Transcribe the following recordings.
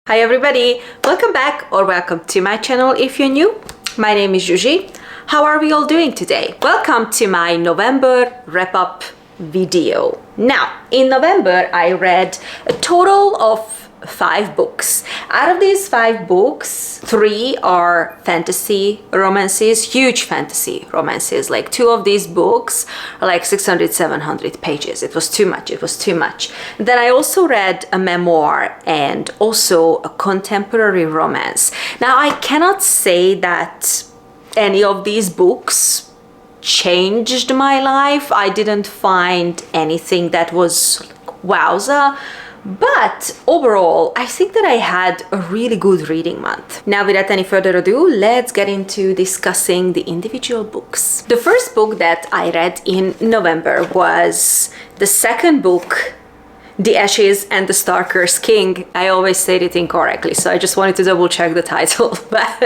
Hi everybody, welcome back or welcome to my channel if you're new. My name is Zsuzsi. How are we all doing today? Welcome to my November wrap-up video. Now, in November I read a total of 5 books. Out of these 5 books, 3 are fantasy romances, huge fantasy romances. Like 2 of these books are like 600-700 pages. It was too much. Then I also read a memoir and also a contemporary romance. Now I cannot say that any of these books changed my life. I didn't find anything that was wowza. But overall, I think that I had a really good reading month. Now, without any further ado, let's get into discussing the individual books. The first book that I read in November was the second book, The Ashes and the Star-Cursed King. I always said it incorrectly, so I just wanted to double check the title. But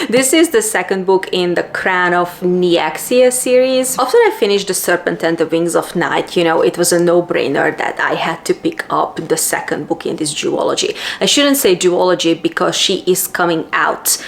this is the second book in the Crown of Nyaxia series. After I finished The Serpent and the Wings of Night, you know, it was a no-brainer that I had to pick up the second book in this duology. I shouldn't say duology because she is coming out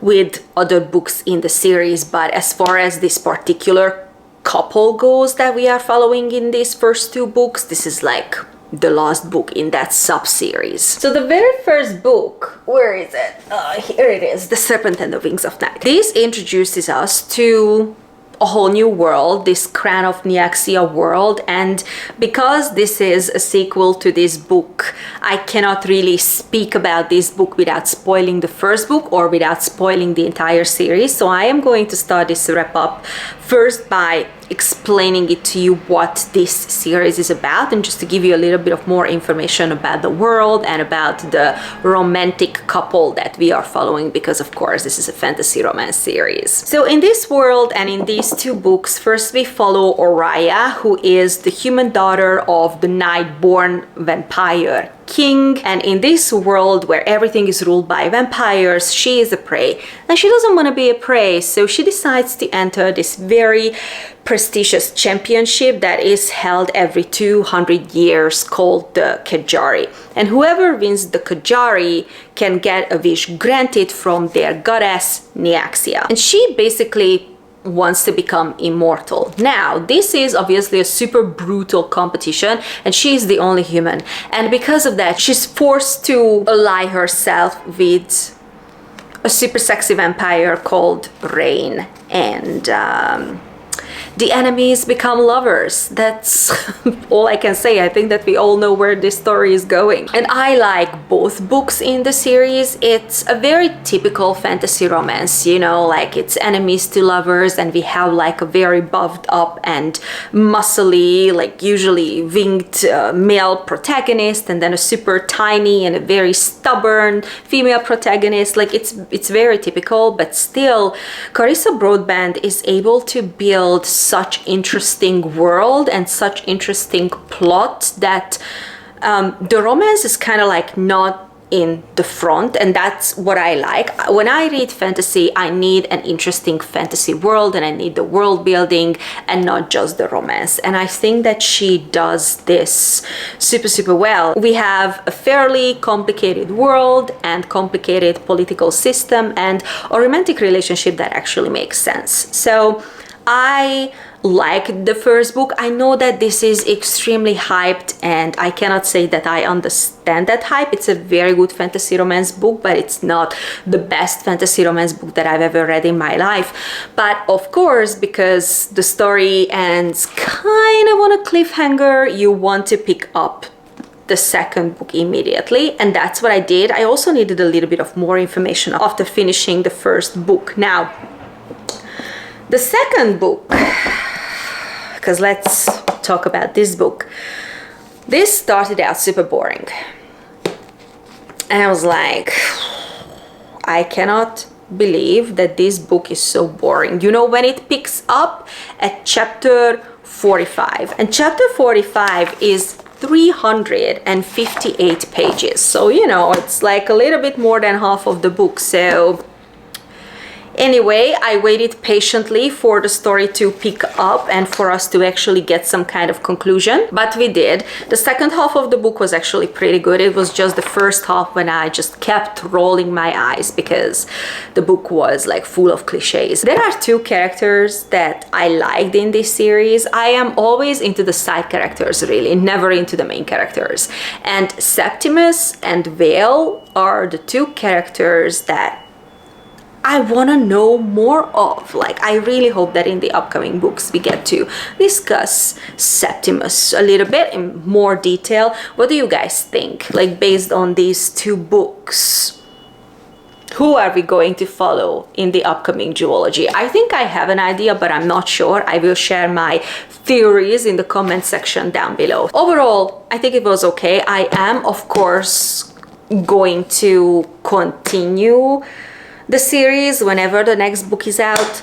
with other books in the series, but as far as this particular couple goes that we are following in these first 2 books, this is like the last book in that sub-series. So the very first book, where is it? Here it is, The Serpent and the Wings of Night. This introduces us to a whole new world, this Crown of Nyaxia world, and because this is a sequel to this book, I cannot really speak about this book without spoiling the first book or without spoiling the entire series. So I am going to start this wrap up first by explaining it to you what this series is about, and just to give you a little bit of more information about the world and about the romantic couple that we are following, because of course this is a fantasy romance series. So in this world and in these 2 books, first we follow Oraya, who is the human daughter of the night-born vampire king, and in this world where everything is ruled by vampires, she is a prey and she doesn't want to be a prey, so she decides to enter this very prestigious championship that is held every 200 years called the Kajari, and whoever wins the Kajari can get a wish granted from their goddess Nyaxia, and she basically wants to become immortal. Now, this is obviously a super brutal competition and she is the only human, and because of that she's forced to ally herself with a super sexy vampire called Rain, and the enemies become lovers. That's all I can say. I think that we all know where this story is going. And I like both books in the series. It's a very typical fantasy romance, you know, like it's enemies to lovers, and we have like a very buffed up and muscly, like usually winged male protagonist, and then a super tiny and a very stubborn female protagonist. Like it's very typical, but still Carissa Broadbent is able to build such interesting world and such interesting plot that the romance is kind of like not in the front, and that's what I like. When I read fantasy, I need an interesting fantasy world and I need the world building and not just the romance, and I think that she does this super well. We have a fairly complicated world and complicated political system and a romantic relationship that actually makes sense. So I like the first book. I know that this is extremely hyped and I cannot say that I understand that hype. It's a very good fantasy romance book, but it's not the best fantasy romance book that I've ever read in my life. But of course, because the story ends kind of on a cliffhanger, you want to pick up the second book immediately, and that's what I did. I also needed a little bit of more information after finishing the first book. Now, the second book, because let's talk about this book. This started out super boring. And I was like, I cannot believe that this book is so boring. You know, when it picks up at chapter 45, and chapter 45 is 358 pages. So, you know, it's like a little bit more than half of the book. So Anyway, I waited patiently for the story to pick up and for us to actually get some kind of conclusion, but we did. The second half of the book was actually pretty good. It was just the first half when I just kept rolling my eyes because the book was like full of cliches. There are two characters that I liked in this series. I am always into the side characters, really, never into the main characters. And Septimus and Vale are the two characters that I want to know more of. Like, I really hope that in the upcoming books we get to discuss Septimus a little bit in more detail. What do you guys think? Like, based on these two books, who are we going to follow in the upcoming duology? I think I have an idea, but I'm not sure. I will share my theories in the comment section down below. Overall, I think it was okay. I am, of course, going to continue the series whenever the next book is out.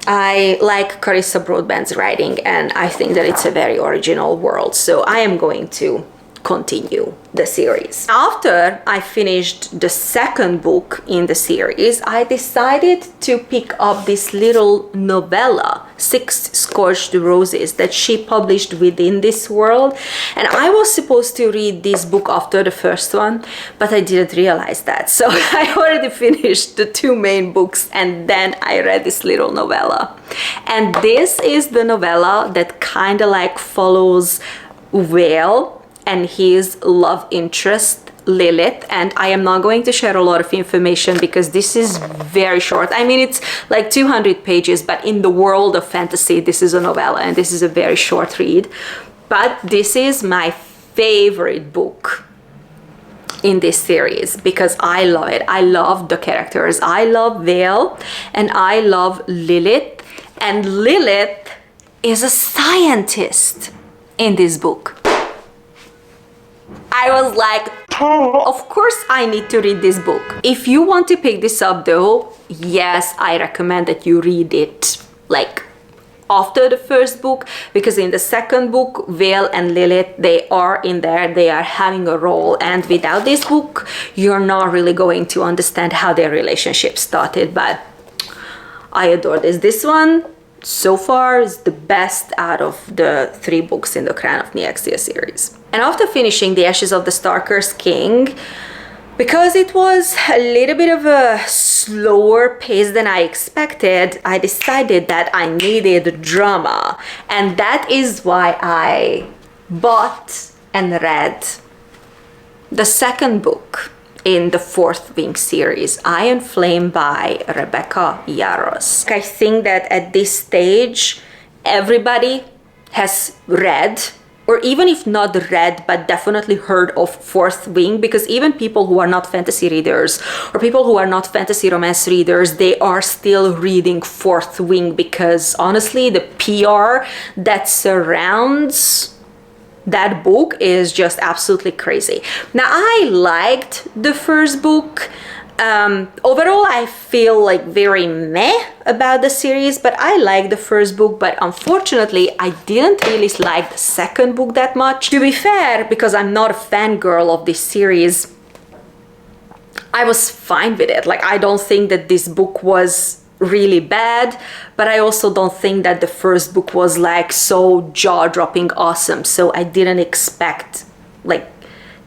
I like Carissa Broadbent's writing and I think that it's a very original world, so I am going to continue the series. After I finished the second book in the series, I decided to pick up this little novella, Six Scorched Roses, that she published within this world. And I was supposed to read this book after the first one, but I didn't realize that. So I already finished the two main books and then I read this little novella. And this is the novella that kind of like follows Vale and his love interest Lilith, and I am not going to share a lot of information because this is very short. I mean, it's like 200 pages, but in the world of fantasy this is a novella and this is a very short read. But this is my favorite book in this series because I love it. I love the characters. I love Vale and I love Lilith, and Lilith is a scientist in this book. I was like, of course I need to read this book. If you want to pick this up though, yes, I recommend that you read it like after the first book, because in the second book, Vale and Lilith, they are in there, they are having a role, and without this book, you're not really going to understand how their relationship started. But I adore this. This one so far is the best out of the three books in the Crown of Nyaxia series. And after finishing The Ashes of the Star-Cursed King, because it was a little bit of a slower pace than I expected, I decided that I needed drama. And that is why I bought and read the second book in the Fourth Wing series, Iron Flame by Rebecca Yarros. I think that at this stage, everybody has read, or even if not read, but definitely heard of Fourth Wing, because even people who are not fantasy readers or people who are not fantasy romance readers, they are still reading Fourth Wing because honestly, the PR that surrounds that book is just absolutely crazy. Now, I liked the first book. Overall, I feel like very meh about the series, but I liked the first book, but unfortunately, I didn't really like the second book that much. To be fair, because I'm not a fangirl of this series, I was fine with it. Like, I don't think that this book was really bad, but I also don't think that the first book was like so jaw-dropping awesome, so I didn't expect like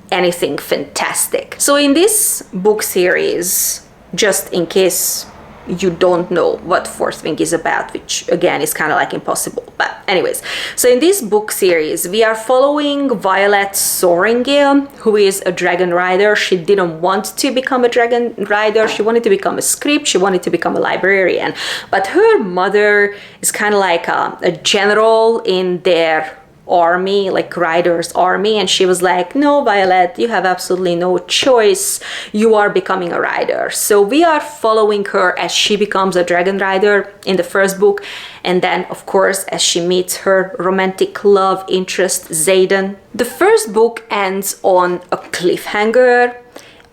anything fantastic. So in this book series, just in case you don't know what Fourth Wing is about, which again is kind of like impossible, but anyways, so in this book series we are following Violet Soaringale, who is a dragon rider. She didn't want to become a dragon rider, she wanted to become a script, she wanted to become a librarian, but her mother is kind of like a general in their army, like Riders army, and she was like, no, Violet, you have absolutely no choice, you are becoming a rider. So we are following her as she becomes a dragon rider in the first book, and then of course as she meets her romantic love interest Zayden. The first book ends on a cliffhanger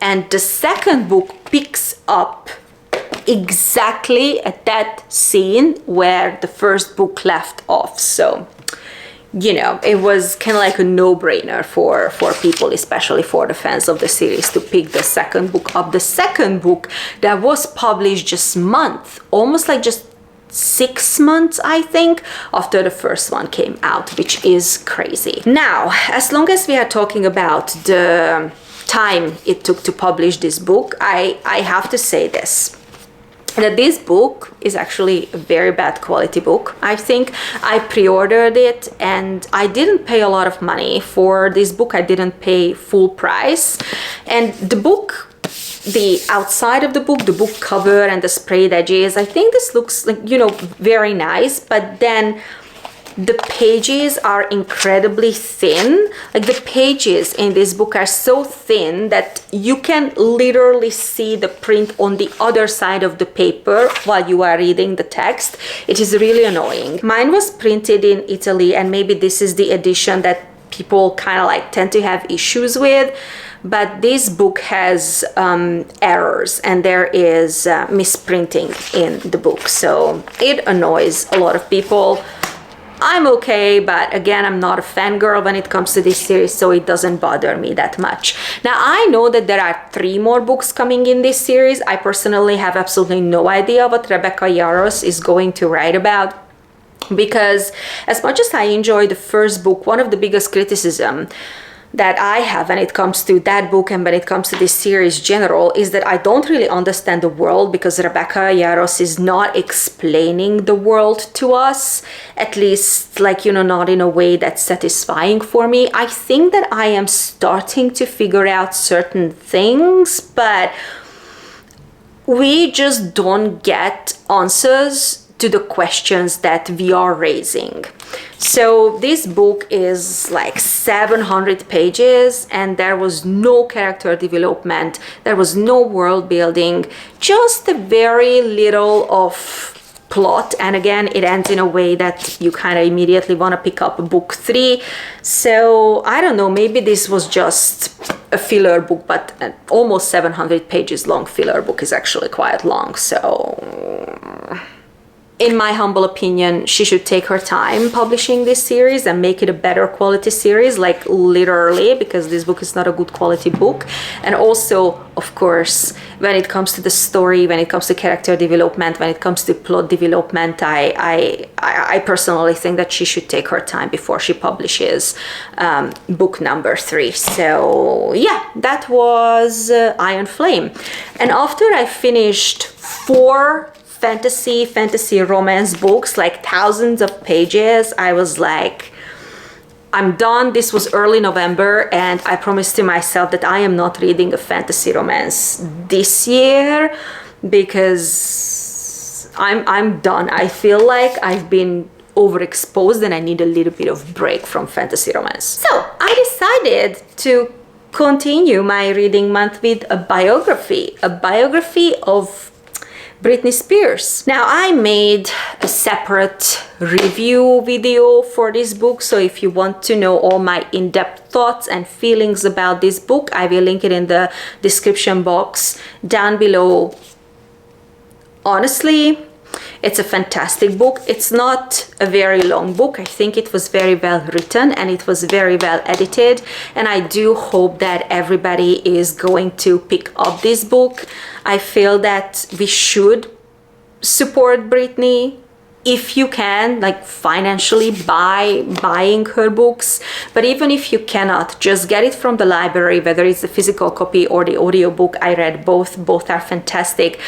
and the second book picks up exactly at that scene where the first book left off. So you know, it was kind of like a no-brainer for people, especially for the fans of the series, to pick the second book up. The second book that was published just almost like just 6 months, I think, after the first one came out, which is crazy. Now, as long as we are talking about the time it took to publish this book, I have to say this, that this book is actually a very bad quality book. I think I pre-ordered it and I didn't pay a lot of money for this book. I didn't pay full price. And the book, the outside of the book cover and the sprayed edges, I think this looks like, you know, very nice, but then the pages are incredibly thin. Like the pages in this book are so thin that you can literally see the print on the other side of the paper while you are reading the text. It is really annoying. Mine was printed in Italy, and maybe this is the edition that people kind of like tend to have issues with. But this book has errors, and there is misprinting in the book. So it annoys a lot of people. I'm okay, but again, I'm not a fangirl when it comes to this series, so it doesn't bother me that much. Now, I know that there are 3 more books coming in this series. I personally have absolutely no idea what Rebecca Yarros is going to write about, because as much as I enjoyed the first book, one of the biggest criticism that I have when it comes to that book and when it comes to this series general is that I don't really understand the world, because Rebecca Yarros is not explaining the world to us, at least, like, you know, not in a way that's satisfying for me. I think that I am starting to figure out certain things, but we just don't get answers to the questions that we are raising. So this book is like 700 pages, and there was no character development, there was no world building, just a very little of plot, and again, it ends in a way that you kind of immediately want to pick up book 3. So I don't know, maybe this was just a filler book, but an almost 700 pages long filler book is actually quite long. So in my humble opinion, she should take her time publishing this series and make it a better quality series, like literally, because this book is not a good quality book. And also, of course, when it comes to the story, when it comes to character development, when it comes to plot development, I personally think that she should take her time before she publishes book number 3. So yeah, that was Iron Flame. And after I finished 4 fantasy romance books, like thousands of pages, I was like, I'm done. This was early November, and I promised to myself that I am not reading a fantasy romance this year, because I'm done. I feel like I've been overexposed and I need a little bit of break from fantasy romance. So I decided to continue my reading month with a biography of Britney Spears. Now, I made a separate review video for this book, so if you want to know all my in-depth thoughts and feelings about this book, I will link it in the description box down below. Honestly, it's a fantastic book. It's not a very long book. I think it was very well written and it was very well edited, and I do hope that everybody is going to pick up this book. I feel that we should support Britney if you can, like financially, by buying her books. But even if you cannot, just get it from the library, whether it's the physical copy or the audiobook. I read both are fantastic,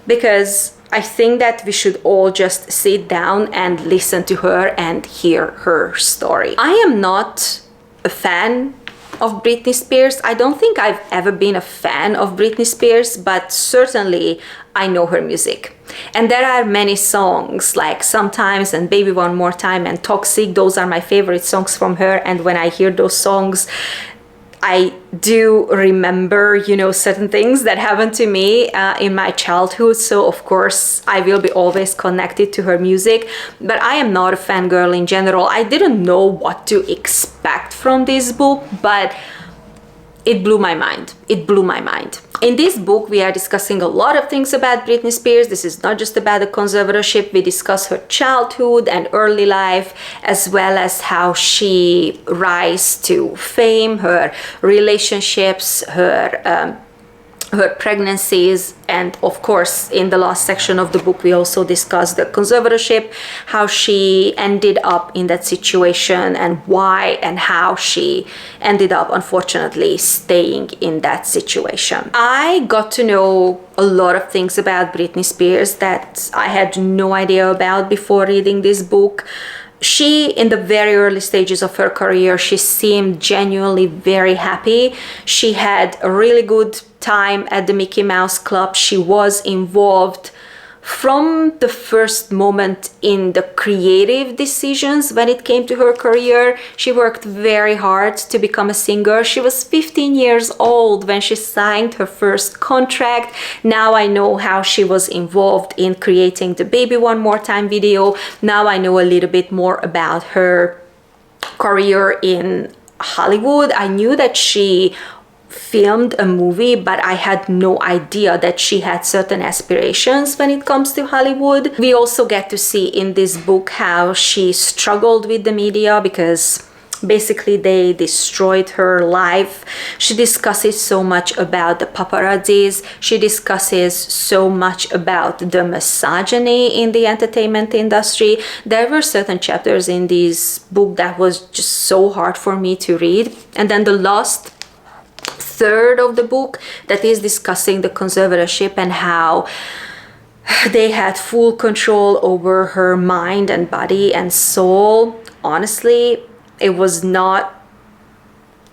because I think that we should all just sit down and listen to her and hear her story. I am not a fan of Britney Spears. I don't think I've ever been a fan of Britney Spears, but certainly I know her music. And there are many songs like Sometimes and Baby One More Time and Toxic. Those are my favorite songs from her, and when I hear those songs, I do remember, you know, certain things that happened to me in my childhood. So of course I will be always connected to her music, but I am not a fangirl in general. I didn't know what to expect from this book, but it blew my mind. It blew my mind. In this book, we are discussing a lot of things about Britney Spears. This is not just about the conservatorship. We discuss her childhood and early life, as well as how she rise to fame, her relationships, her pregnancies, and of course in the last section of the book we also discuss the conservatorship, how she ended up in that situation and why and how she ended up unfortunately staying in that situation. I got to know a lot of things about Britney Spears that I had no idea about before reading this book. She, in the very early stages of her career, she seemed genuinely very happy. She had a really good time at the Mickey Mouse Club. She was involved from the first moment in the creative decisions when it came to her career. She worked very hard to become a singer. She was 15 years old when she signed her first contract. Now I know how she was involved in creating the Baby One More Time video. Now I know a little bit more about her career in Hollywood. I knew that she filmed a movie, but I had no idea that she had certain aspirations when it comes to Hollywood. We also get to see in this book how she struggled with the media because basically they destroyed her life. She discusses so much about the paparazzis. She discusses so much about the misogyny in the entertainment industry. There were certain chapters in this book that was just so hard for me to read. And then the last third of the book that is discussing the conservatorship and how they had full control over her mind and body and soul. Honestly, it was not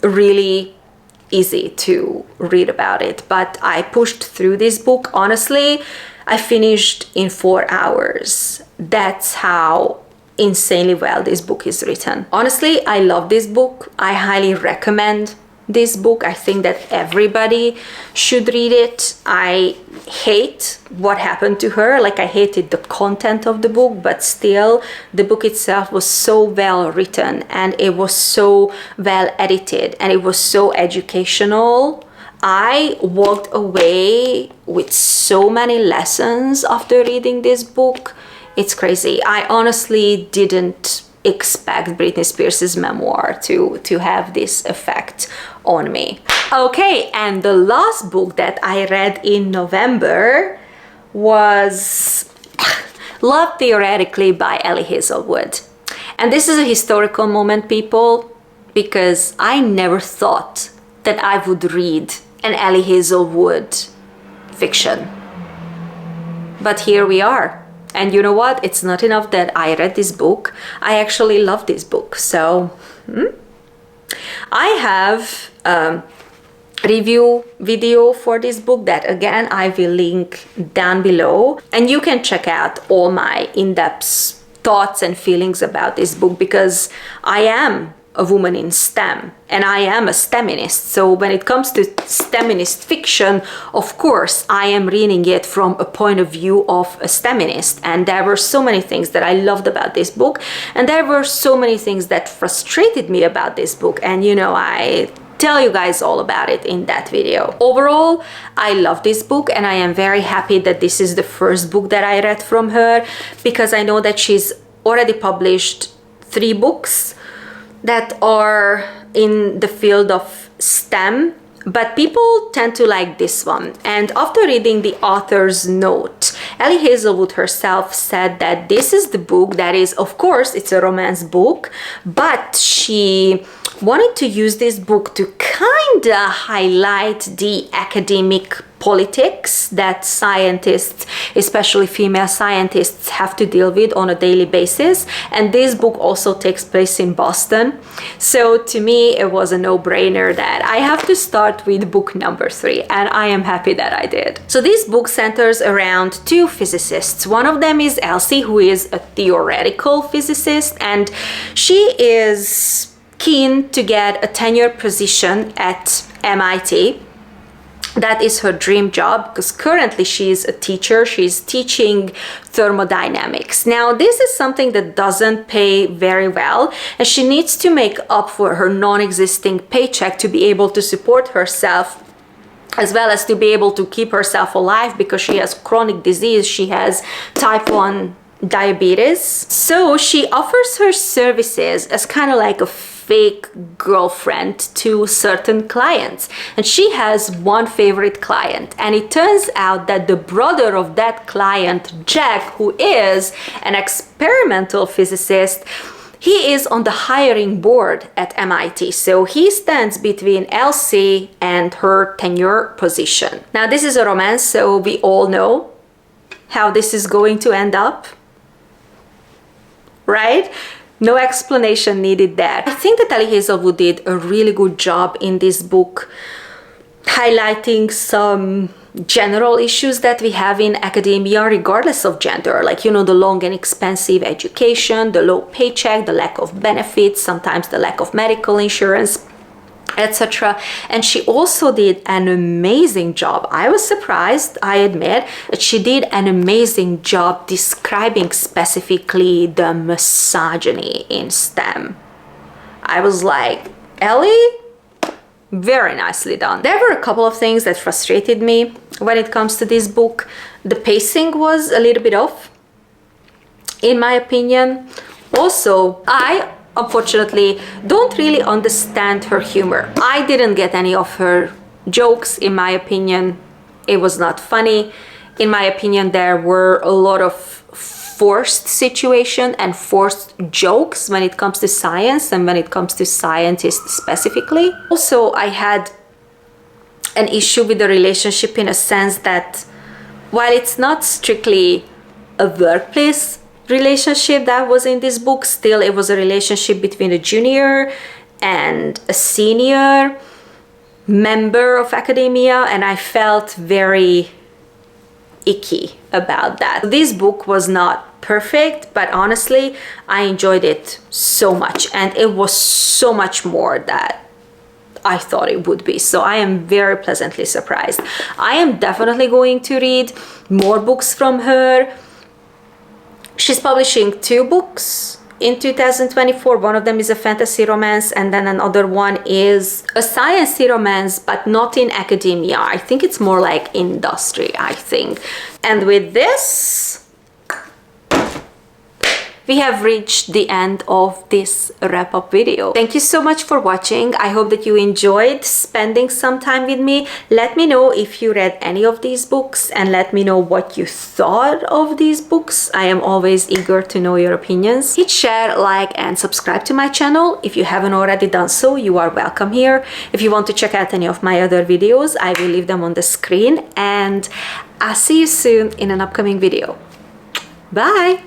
really easy to read about it, but I pushed through this book. Honestly, I finished in 4 hours. That's how insanely well this book is written. Honestly, I love this book. I highly recommend this book. I think that everybody should read it. I hate what happened to her. Like, I hated the content of the book, but still the book itself was so well written and it was so well edited and it was so educational. I walked away with so many lessons after reading this book. It's crazy. I honestly didn't expect Britney Spears' memoir to have this effect on me. Okay, and the last book that I read in November was Love Theoretically by Ellie Hazelwood. And this is a historical moment, people, because I never thought that I would read an Ellie Hazelwood fiction. But here we are. And you know what? It's not enough that I read this book. I actually love this book. So I have a review video for this book that again I will link down below. And you can check out all my in-depth thoughts and feelings about this book because I am a woman in STEM and I am a STEMinist. So when it comes to STEMinist fiction, of course I am reading it from a point of view of a STEMinist, and there were so many things that I loved about this book and there were so many things that frustrated me about this book, and you know, I tell you guys all about it in that video. Overall, I love this book and I am very happy that this is the first book that I read from her, because I know that she's already published 3 books that are in the field of STEM, but people tend to like this one. And after reading the author's note, Ellie Hazelwood herself said that this is the book that is, of course, it's a romance book, but she wanted to use this book to kind of highlight the academic politics that scientists, especially female scientists, have to deal with on a daily basis. And this book also takes place in Boston. So to me, it was a no-brainer that I have to start with book number 3, and I am happy that I did. So this book centers around 2 physicists. One of them is Elsie, who is a theoretical physicist, and she is keen to get a tenure position at MIT. That is her dream job, because currently she is a teacher. She's teaching thermodynamics. Now, this is something that doesn't pay very well, and she needs to make up for her non-existing paycheck to be able to support herself as well as to be able to keep herself alive because she has chronic disease. She has type 1 diabetes. So she offers her services as kind of like a fake girlfriend to certain clients. And she has one favorite client. And it turns out that the brother of that client, Jack, who is an experimental physicist, he is on the hiring board at MIT, so he stands between Elsie and her tenure position. Now, this is a romance, so we all know how this is going to end up, right? No explanation needed there. I think that Ali Hazelwood did a really good job in this book, highlighting some general issues that we have in academia regardless of gender, like, you know, the long and expensive education, the low paycheck, the lack of benefits, sometimes the lack of medical insurance, etc. And she also did an amazing job. I was surprised, I admit, that she did an amazing job describing specifically the misogyny in STEM. I was like, Ellie, very nicely done. There were a couple of things that frustrated me when it comes to this book. The pacing was a little bit off, in my opinion. Also, I unfortunately don't really understand her humor. I didn't get any of her jokes, in my opinion. It was not funny. In my opinion, there were a lot of forced situation and forced jokes when it comes to science and when it comes to scientists specifically. Also, I had an issue with the relationship in a sense that while it's not strictly a workplace relationship that was in this book, still it was a relationship between a junior and a senior member of academia, and I felt very icky about that. This book was not perfect, but honestly, I enjoyed it so much, and it was so much more that I thought it would be. So I am very pleasantly surprised. I am definitely going to read more books from her. She's publishing 2 books in 2024. One of them is a fantasy romance, and then another one is a sciencey romance, but not in academia. I think it's more like industry, I think. And with this, we have reached the end of this wrap-up video. Thank you so much for watching. I hope that you enjoyed spending some time with me. Let me know if you read any of these books, and let me know what you thought of these books. I am always eager to know your opinions. Hit share, like, and subscribe to my channel. If you haven't already done so, you are welcome here. If you want to check out any of my other videos, I will leave them on the screen, and I'll see you soon in an upcoming video. Bye!